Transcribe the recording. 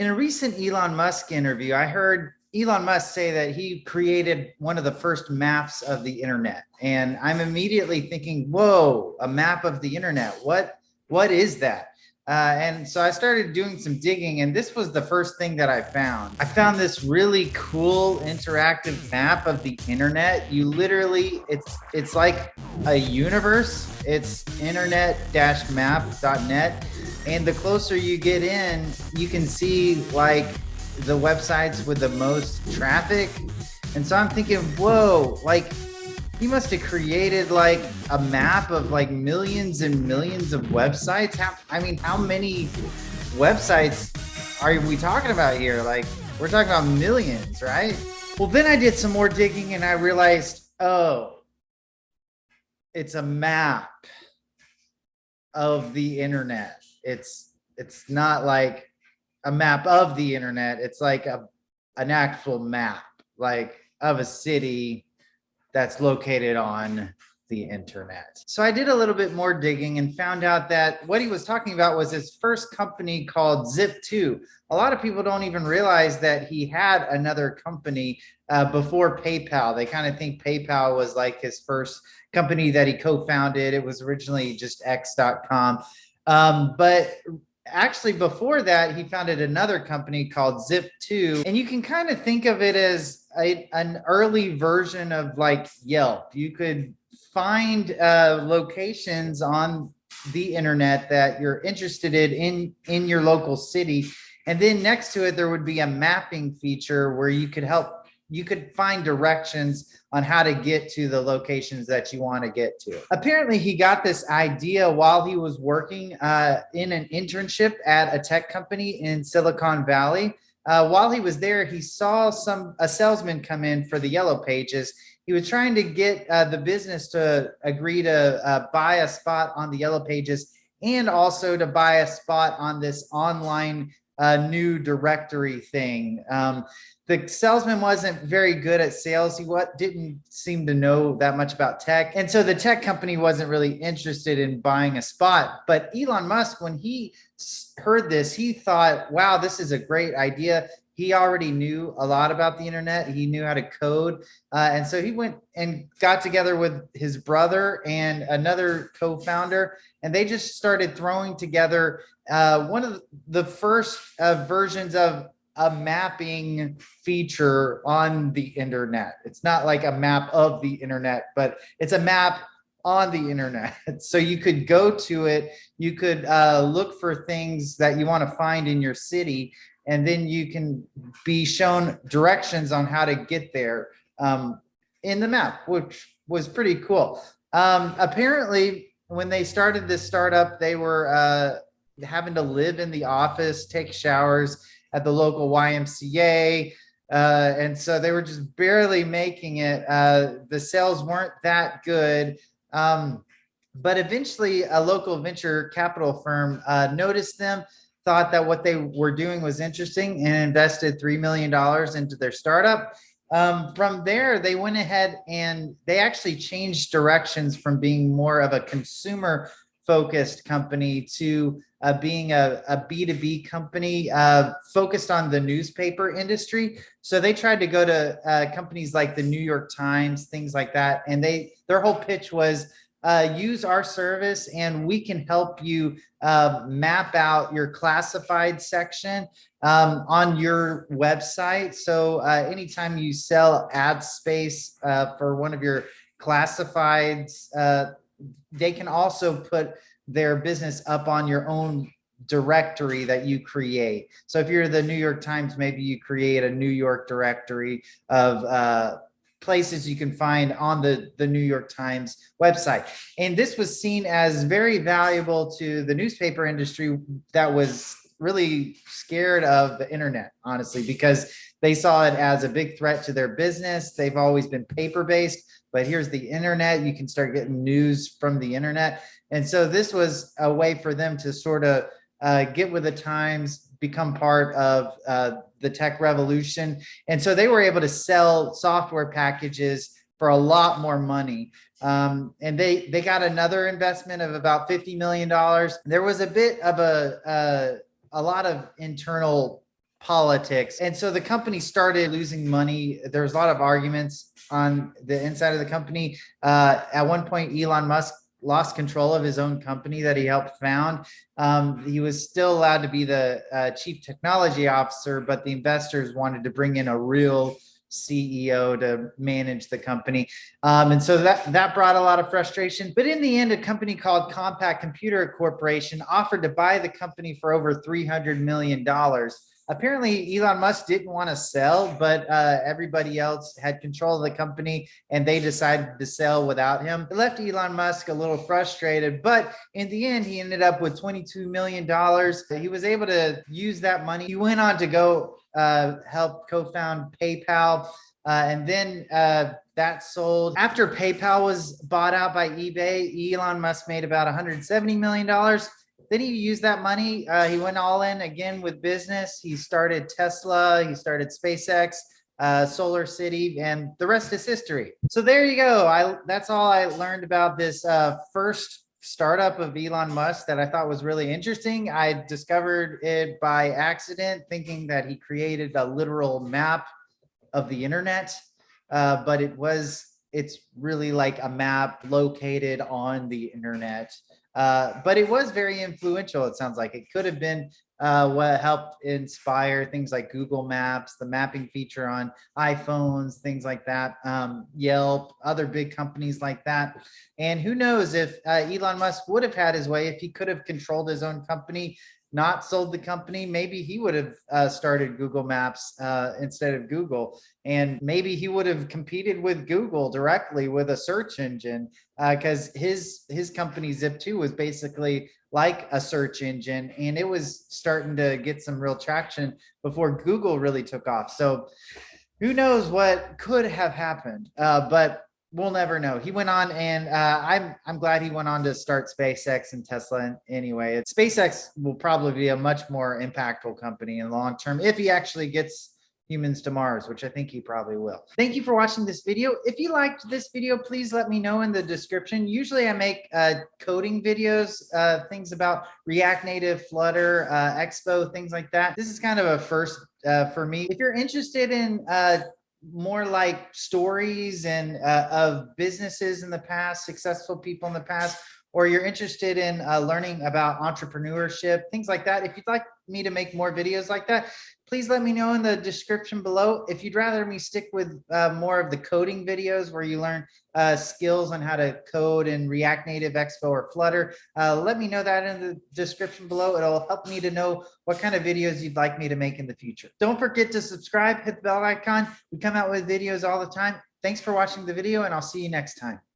In a recent Elon Musk interview, I heard Elon Musk say that he created one of the first maps of the internet. And I'm immediately thinking, whoa, a map of the internet. What is that? And so I started doing some digging, and this was the first thing that I found. I found this really cool interactive map of the internet. You literally, it's like a universe. It's internet-map.net. And the closer you get in, you can see like the websites with the most traffic. And so I'm thinking, whoa, like he must have created like a map of like millions and millions of websites. How many websites are we talking about here? Like, we're talking about millions, right? Well, then I did some more digging and I realized, oh, it's a map of the internet. It's not like a map of the internet. It's like an actual map, like of a city that's located on the internet. So I did a little bit more digging and found out that what he was talking about was his first company called Zip2. A lot of people don't even realize that he had another company before PayPal. They kind of think PayPal was like his first company that he co-founded. It was originally just X.com. But actually before that, he founded another company called Zip2. And you can kind of think of it as an early version of like Yelp. You could find locations on the internet that you're interested in your local city. And then next to it, there would be a mapping feature where you could find directions on how to get to the locations that you want to get to. Apparently, he got this idea while he was working in an internship at a tech company in Silicon Valley. While he was there, he saw a salesman come in for the Yellow Pages. He was trying to get the business to agree to buy a spot on the Yellow Pages and also to buy a spot on this online new directory thing. The salesman wasn't very good at sales. He didn't seem to know that much about tech. And so the tech company wasn't really interested in buying a spot. But Elon Musk, when he heard this, he thought, wow, this is a great idea. He already knew a lot about the internet. He knew how to code. And so he went and got together with his brother and another co-founder, and they just started throwing together one of the first versions of a mapping feature on the internet. It's not like a map of the internet, but it's a map on the internet. So you could go to it, you could look for things that you want to find in your city, and then you can be shown directions on how to get there in the map, which was pretty cool. Apparently, when they started this startup, they were having to live in the office, take showers at the local YMCA. And so they were just barely making it. The sales weren't that good. But eventually a local venture capital firm noticed them, thought that what they were doing was interesting, and invested $3 million into their startup. From there, they went ahead and they actually changed directions from being more of a consumer focused company to being a B2B company focused on the newspaper industry. So they tried to go to companies like the New York Times, things like that. And their whole pitch was use our service and we can help you map out your classified section on your website. So anytime you sell ad space for one of your classifieds, they can also put their business up on your own directory that you create. So if you're the New York Times, maybe you create a New York directory of places you can find on the New York Times website. And this was seen as very valuable to the newspaper industry that was really scared of the internet, honestly, because they saw it as a big threat to their business. They've always been paper-based, but here's the internet. You can start getting news from the internet. And so this was a way for them to sort of get with the times, become part of the tech revolution. And so they were able to sell software packages for a lot more money. And they got another investment of about $50 million. There was a bit of a lot of internal politics. And so the company started losing money. There was a lot of arguments on the inside of the company. At one point, Elon Musk lost control of his own company that he helped found. He was still allowed to be the chief technology officer, but the investors wanted to bring in a real CEO to manage the company. And so that brought a lot of frustration. But in the end, a company called Compact Computer Corporation offered to buy the company for over $300 million. Apparently, Elon Musk didn't want to sell, but everybody else had control of the company and they decided to sell without him. It left Elon Musk a little frustrated, but in the end, he ended up with $22 million. He was able to use that money. He went on to go help co-found PayPal. And then that sold. After PayPal was bought out by eBay, Elon Musk made about $170 million. Then he used that money. He went all in again with business. He started Tesla. He started SpaceX, Solar City, and the rest is history. So there you go. That's all I learned about this first startup of Elon Musk that I thought was really interesting. I discovered it by accident, thinking that he created a literal map of the internet, but it's really like a map located on the internet. But it was very influential. It sounds like it could have been what helped inspire things like Google Maps, the mapping feature on iPhones, things like that, Yelp, other big companies like that. And who knows if Elon Musk would have had his way, if he could have controlled his own company, not sold the company, maybe he would have started Google Maps instead of Google. And maybe he would have competed with Google directly with a search engine, because his company Zip2 was basically like a search engine, and it was starting to get some real traction before Google really took off. So who knows what could have happened, but we'll never know. He went on, and I'm glad he went on to start SpaceX and Tesla. Anyway, SpaceX will probably be a much more impactful company in the long term if he actually gets humans to Mars, which I think he probably will. Thank you for watching this video. If you liked this video, please let me know in the description. Usually I make coding videos, things about React Native, Flutter, Expo, things like that. This is kind of a first for me. If you're interested in more like stories and of businesses in the past, successful people in the past, or you're interested in learning about entrepreneurship, things like that, if you'd like me to make more videos like that, please let me know in the description below. If you'd rather me stick with more of the coding videos where you learn skills on how to code in React Native, Expo, or Flutter, let me know that in the description below. It'll help me to know what kind of videos you'd like me to make in the future. Don't forget to subscribe, hit the bell icon. We come out with videos all the time. Thanks for watching the video, and I'll see you next time.